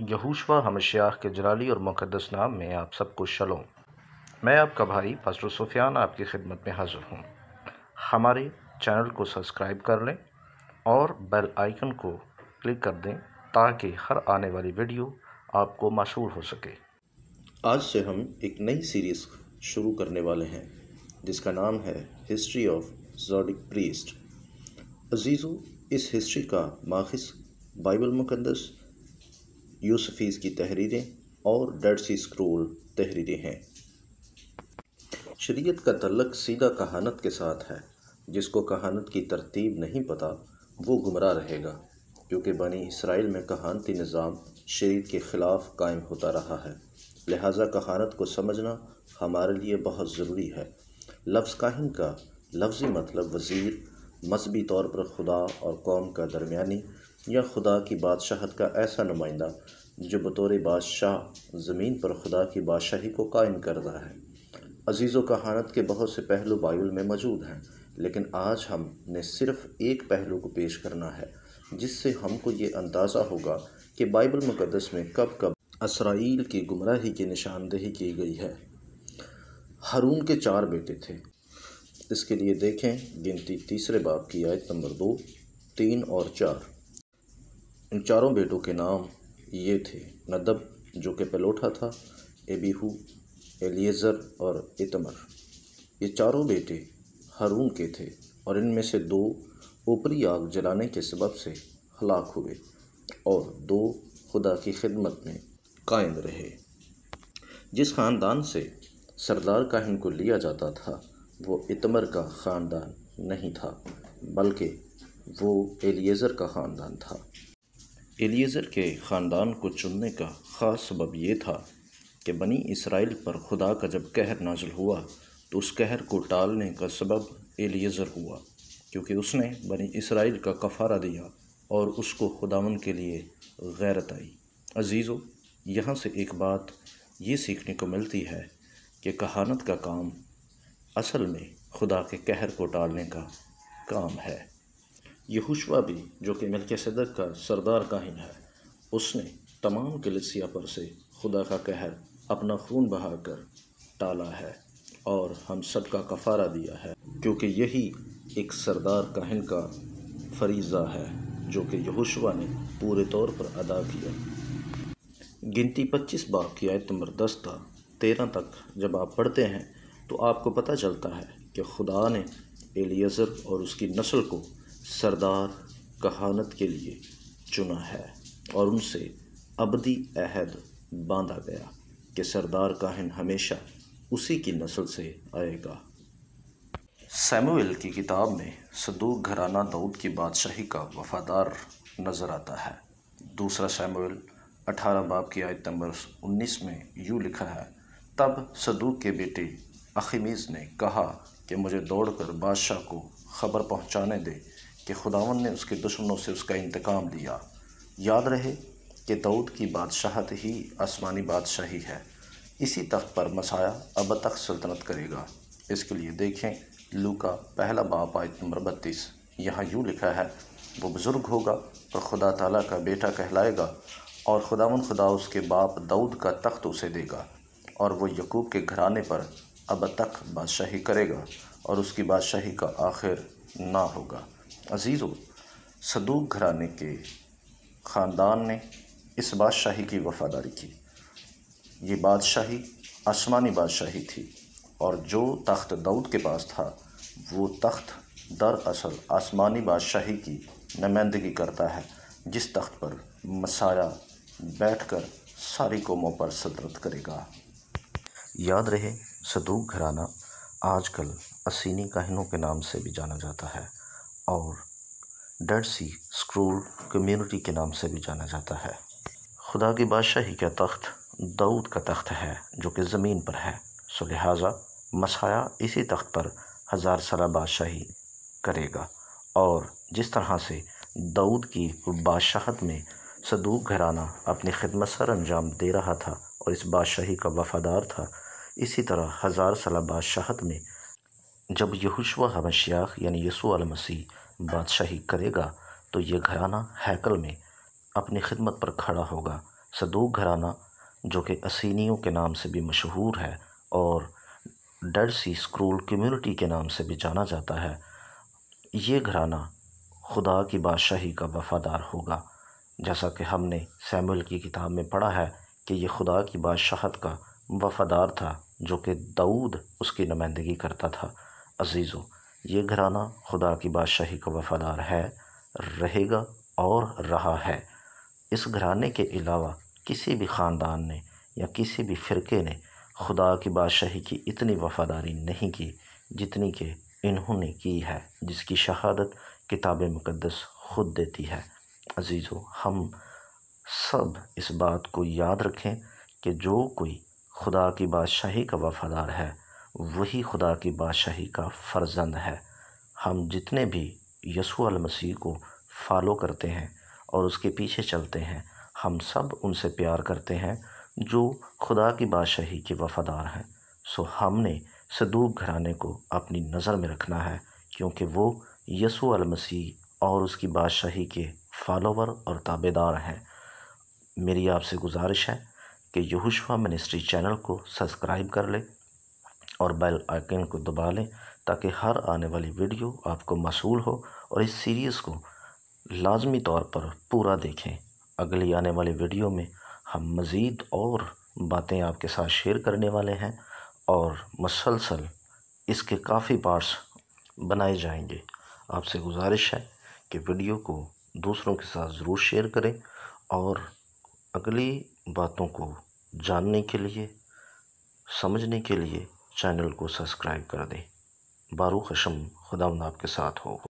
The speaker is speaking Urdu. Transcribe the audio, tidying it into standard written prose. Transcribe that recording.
یہوشوا ہمشیاہ کے جلالی اور مقدس نام میں آپ سب کو شلوم۔ میں آپ کا بھائی پاسٹر سفیان آپ کی خدمت میں حاضر ہوں۔ ہمارے چینل کو سبسکرائب کر لیں اور بیل آئیکن کو کلک کر دیں تاکہ ہر آنے والی ویڈیو آپ کو موصول ہو سکے۔ آج سے ہم ایک نئی سیریز شروع کرنے والے ہیں جس کا نام ہے ہسٹری آف زوڈک پریسٹ۔ عزیزو، اس ہسٹری کا ماخذ بائبل مقدس، یوسفیز کی تحریریں اور ڈیڈ سی اسکرول تحریریں ہیں۔ شریعت کا تعلق سیدھا کہانت کے ساتھ ہے۔ جس کو کہانت کی ترتیب نہیں پتہ وہ گمراہ رہے گا، کیونکہ بنی اسرائیل میں کہانتی نظام شریعت کے خلاف قائم ہوتا رہا ہے۔ لہٰذا کہانت کو سمجھنا ہمارے لیے بہت ضروری ہے۔ لفظ کاہن کا لفظی مطلب وزیر، مذہبی طور پر خدا اور قوم کا درمیانی یا خدا کی بادشاہت کا ایسا نمائندہ جو بطور بادشاہ زمین پر خدا کی بادشاہی کو قائم کرتا ہے۔ عزیزو، کہانت کے بہت سے پہلو بائبل میں موجود ہیں، لیکن آج ہم نے صرف ایک پہلو کو پیش کرنا ہے جس سے ہم کو یہ اندازہ ہوگا کہ بائبل مقدس میں کب کب اسرائیل کی گمراہی کی نشاندہی کی گئی ہے۔ ہارون کے 4 بیٹے تھے۔ اس کے لیے دیکھیں گنتی 3 باب کی آیت نمبر 2، 3 اور 4۔ ان 4 بیٹوں کے نام یہ تھے: ندب جو کہ پلوٹھا تھا، ابیہو، الیعزر اور ایتمر۔ یہ 4 بیٹے ہارون کے تھے اور ان میں سے 2 اوپری آگ جلانے کے سبب سے ہلاک ہوئے اور 2 خدا کی خدمت میں قائم رہے۔ جس خاندان سے سردار کاہن کو لیا جاتا تھا وہ ایتمر کا خاندان نہیں تھا، بلکہ وہ الیعزر کا خاندان تھا۔ الیعزر کے خاندان کو چننے کا خاص سبب یہ تھا کہ بنی اسرائیل پر خدا کا جب قہر نازل ہوا تو اس قہر کو ٹالنے کا سبب الیعزر ہوا، کیونکہ اس نے بنی اسرائیل کا کفارہ دیا اور اس کو خداوند کے لیے غیرت آئی۔ عزیزو، یہاں سے ایک بات یہ سیکھنے کو ملتی ہے کہ کہانت کا کام اصل میں خدا کے قہر کو ٹالنے کا کام ہے۔ یہوشوا بھی جو کہ ملکیسیدک کا سردار کاہن ہے، اس نے تمام کلیسیا پر سے خدا کا قہر اپنا خون بہا کر ٹالا ہے اور ہم سب کا کفارہ دیا ہے، کیونکہ یہی ایک سردار کاہن کا فریضہ ہے جو کہ یہوشوا نے پورے طور پر ادا کیا۔ گنتی 25 باب کی آیت نمبر 10 تا 13 تک جب آپ پڑھتے ہیں تو آپ کو پتہ چلتا ہے کہ خدا نے الیعزر اور اس کی نسل کو سردار کہانت کے لیے چنا ہے اور ان سے ابدی عہد باندھا گیا کہ سردار کاہن ہمیشہ اسی کی نسل سے آئے گا۔ سیموئیل کی کتاب میں صدوق گھرانہ داؤد کی بادشاہی کا وفادار نظر آتا ہے۔ 2 سیموئیل 18 باب کی آیت نمبر 19 میں یوں لکھا ہے: تب صدوق کے بیٹے اخیمیز نے کہا کہ مجھے دوڑ کر بادشاہ کو خبر پہنچانے دے کہ خداوند نے اس کے دشمنوں سے اس کا انتقام لیا۔ یاد رہے کہ داؤد کی بادشاہت ہی آسمانی بادشاہی ہے۔ اسی تخت پر مسیح اب تک سلطنت کرے گا۔ اس کے لیے دیکھیں لوکا 1 باب آیت نمبر 32۔ یہاں یوں لکھا ہے: وہ بزرگ ہوگا اور خدا تعالیٰ کا بیٹا کہلائے گا، اور خداوند خدا اس کے باپ داؤد کا تخت اسے دے گا، اور وہ یعقوب کے گھرانے پر اب تک بادشاہی کرے گا، اور اس کی بادشاہی کا آخر نہ ہوگا۔ عزیزو، صدوق گھرانے کے خاندان نے اس بادشاہی کی وفاداری کی۔ یہ بادشاہی آسمانی بادشاہی تھی، اور جو تخت داؤد کے پاس تھا وہ تخت دراصل آسمانی بادشاہی کی نمائندگی کرتا ہے، جس تخت پر مسیح بیٹھ کر ساری قوموں پر سلطنت کرے گا۔ یاد رہے، صدوق گھرانہ آج کل اسینی کاہنوں کے نام سے بھی جانا جاتا ہے اور ڈیڈ سی اسکرول کمیونٹی کے نام سے بھی جانا جاتا ہے۔ خدا کی بادشاہی کا تخت داؤد کا تخت ہے جو کہ زمین پر ہے، سو لہٰذا مسیح اسی تخت پر 1000 سالہ بادشاہی کرے گا، اور جس طرح سے داؤد کی بادشاہت میں صدوق گھرانہ اپنی خدمت سر انجام دے رہا تھا اور اس بادشاہی کا وفادار تھا، اسی طرح 1000 سالہ بادشاہت میں جب یہوشوا ہمشیاہ یعنی یسوع المسیح بادشاہی کرے گا تو یہ گھرانہ ہیکل میں اپنی خدمت پر کھڑا ہوگا، صدوق گھرانہ جو کہ اسینیوں کے نام سے بھی مشہور ہے اور ڈیڈ سی اسکرول کمیونٹی کے نام سے بھی جانا جاتا ہے، یہ گھرانہ خدا کی بادشاہی کا وفادار ہوگا، جیسا کہ ہم نے سیموئیل کی کتاب میں پڑھا ہے کہ یہ خدا کی بادشاہت کا وفادار تھا، جو کہ داؤد اس کی نمائندگی کرتا تھا۔ عزیزو، یہ گھرانہ خدا کی بادشاہی کا وفادار ہے، رہے گا اور رہا ہے۔ اس گھرانے کے علاوہ کسی بھی خاندان نے یا کسی بھی فرقے نے خدا کی بادشاہی کی اتنی وفاداری نہیں کی جتنی کہ انہوں نے کی ہے، جس کی شہادت کتاب مقدس خود دیتی ہے۔ عزیزو، ہم سب اس بات کو یاد رکھیں کہ جو کوئی خدا کی بادشاہی کا وفادار ہے وہی خدا کی بادشاہی کا فرزند ہے۔ ہم جتنے بھی یسوع المسیح کو فالو کرتے ہیں اور اس کے پیچھے چلتے ہیں، ہم سب ان سے پیار کرتے ہیں جو خدا کی بادشاہی کے وفادار ہیں۔ سو ہم نے صدوق گھرانے کو اپنی نظر میں رکھنا ہے، کیونکہ وہ یسوع المسیح اور اس کی بادشاہی کے فالوور اور تابعدار ہیں۔ میری آپ سے گزارش ہے کہ یہوشوا منسٹری چینل کو سبسکرائب کر لیں اور بیل آئیکن کو دبا لیں تاکہ ہر آنے والی ویڈیو آپ کو موصول ہو، اور اس سیریز کو لازمی طور پر پورا دیکھیں۔ اگلی آنے والی ویڈیو میں ہم مزید اور باتیں آپ کے ساتھ شیئر کرنے والے ہیں اور مسلسل اس کے کافی پارٹس بنائے جائیں گے۔ آپ سے گزارش ہے کہ ویڈیو کو دوسروں کے ساتھ ضرور شیئر کریں اور اگلی باتوں کو جاننے کے لیے، سمجھنے کے لیے چینل کو سبسکرائب کر دیں۔ باروخ ہشم، خداوند آپ کے ساتھ ہو۔